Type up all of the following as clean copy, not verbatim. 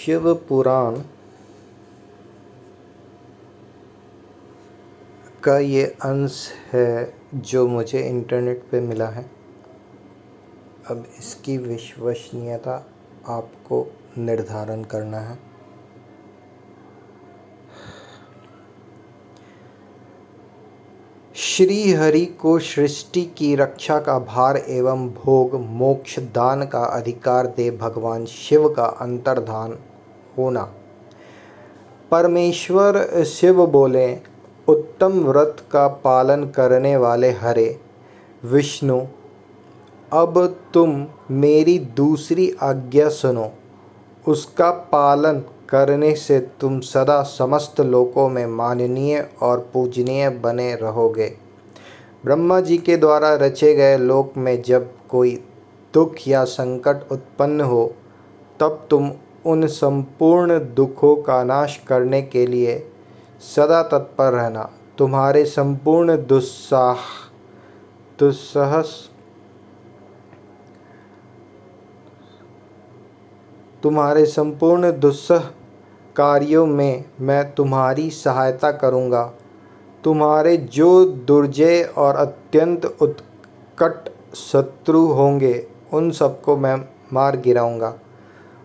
शिव पुराण का ये अंश है जो मुझे इंटरनेट पे मिला है। अब इसकी विश्वसनीयता आपको निर्धारण करना है। श्री हरि को सृष्टि की रक्षा का भार एवं भोग मोक्ष दान का अधिकार दे भगवान शिव का अंतर्धान होना। परमेश्वर शिव बोले, उत्तम व्रत का पालन करने वाले हरे विष्णु, अब तुम मेरी दूसरी आज्ञा सुनो। उसका पालन करने से तुम सदा समस्त लोकों में माननीय और पूजनीय बने रहोगे। ब्रह्मा जी के द्वारा रचे गए लोक में जब कोई दुख या संकट उत्पन्न हो, तब तुम उन संपूर्ण दुखों का नाश करने के लिए सदा तत्पर रहना। तुम्हारे संपूर्ण दुस्सह कार्यों में मैं तुम्हारी सहायता करूँगा। तुम्हारे जो दुर्जय और अत्यंत उत्कट शत्रु होंगे, उन सबको मैं मार गिराऊंगा।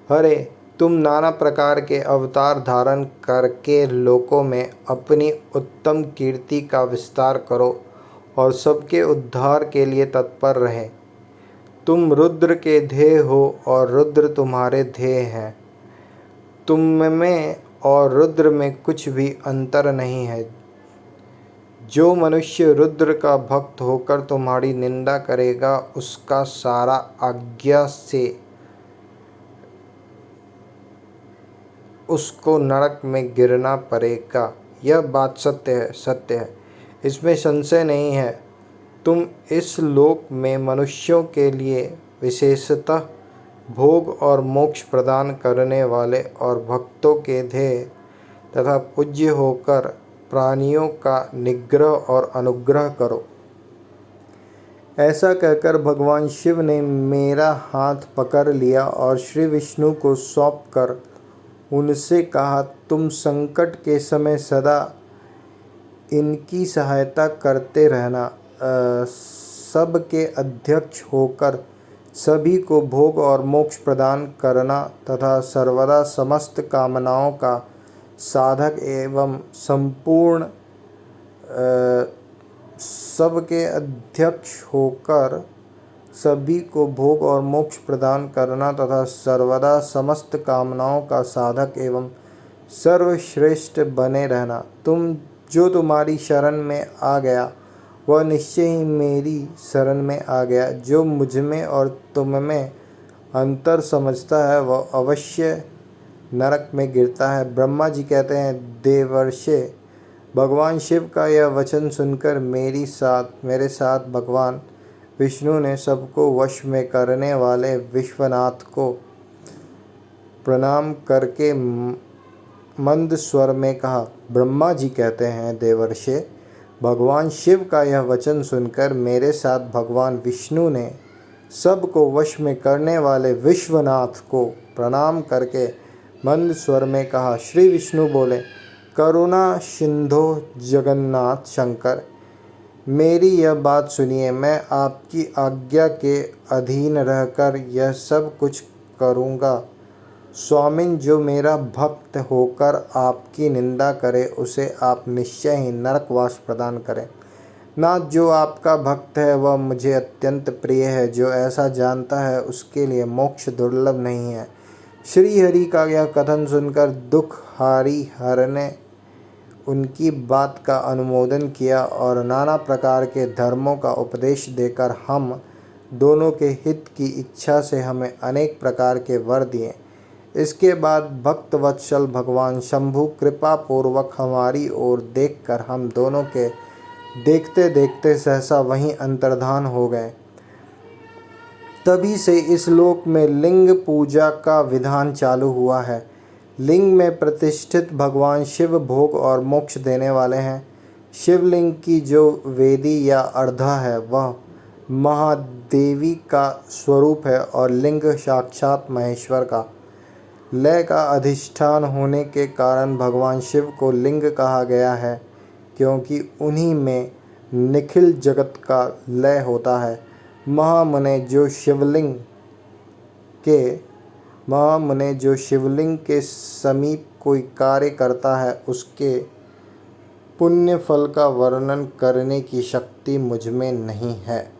हरे, तुम नाना प्रकार के अवतार धारण करके लोकों में अपनी उत्तम कीर्ति का विस्तार करो और सबके उद्धार के लिए तत्पर रहे। तुम रुद्र के ध्येय हो और रुद्र तुम्हारे ध्येय हैं। तुम में और रुद्र में कुछ भी अंतर नहीं है। जो मनुष्य रुद्र का भक्त होकर तुम्हारी निंदा करेगा, उसका सारा आज्ञा से उसको नरक में गिरना पड़ेगा। यह बात सत्य है, इसमें संशय नहीं है। तुम इस लोक में मनुष्यों के लिए विशेषतः भोग और मोक्ष प्रदान करने वाले और भक्तों के ध्येय तथा पूज्य होकर प्राणियों का निग्रह और अनुग्रह करो। ऐसा कहकर भगवान शिव ने मेरा हाथ पकड़ लिया और श्री विष्णु को सौंपकर उनसे कहा, तुम संकट के समय सदा इनकी सहायता करते रहना। सबके अध्यक्ष होकर सभी को भोग और मोक्ष प्रदान करना तथा सर्वदा समस्त कामनाओं का साधक एवं संपूर्ण सबके अध्यक्ष होकर सभी को भोग और मोक्ष प्रदान करना तथा सर्वदा समस्त कामनाओं का साधक एवं सर्वश्रेष्ठ बने रहना। तुम्हारी शरण में आ गया, वह निश्चय ही मेरी शरण में आ गया। जो मुझ में और तुम में अंतर समझता है, वह अवश्य नरक में गिरता है। ब्रह्मा जी कहते हैं, देवर्षे, भगवान शिव का यह वचन सुनकर मेरे साथ भगवान विष्णु ने सबको वश में करने वाले विश्वनाथ को प्रणाम करके मंद स्वर में कहा। ब्रह्मा जी कहते हैं, देवर्षे, भगवान शिव का यह वचन सुनकर मेरे साथ भगवान विष्णु ने सबको वश में करने वाले विश्वनाथ को प्रणाम करके मंद स्वर में कहा। श्री विष्णु बोले, करुणा सिंधो जगन्नाथ शंकर, मेरी यह बात सुनिए। मैं आपकी आज्ञा के अधीन रहकर यह सब कुछ करूँगा। स्वामिन, जो मेरा भक्त होकर आपकी निंदा करे, उसे आप निश्चय ही नरकवास प्रदान करें। नाथ, जो आपका भक्त है वह मुझे अत्यंत प्रिय है। जो ऐसा जानता है उसके लिए मोक्ष दुर्लभ नहीं है। श्री हरि का यह कथन सुनकर दुख हर ने उनकी बात का अनुमोदन किया और नाना प्रकार के धर्मों का उपदेश देकर हम दोनों के हित की इच्छा से हमें अनेक प्रकार के वर दिए। इसके बाद भक्त वत्सल भगवान शंभु कृपा पूर्वक हमारी ओर देखकर हम दोनों के देखते देखते सहसा वहीं अंतर्धान हो गए। तभी से इस लोक में लिंग पूजा का विधान चालू हुआ है। लिंग में प्रतिष्ठित भगवान शिव भोग और मोक्ष देने वाले हैं। शिवलिंग की जो वेदी या अर्धा है, वह महादेवी का स्वरूप है और लिंग साक्षात महेश्वर का। लय का अधिष्ठान होने के कारण भगवान शिव को लिंग कहा गया है, क्योंकि उन्हीं में निखिल जगत का लय होता है। महामुने जो शिवलिंग के समीप कोई कार्य करता है, उसके पुण्य फल का वर्णन करने की शक्ति मुझ में नहीं है।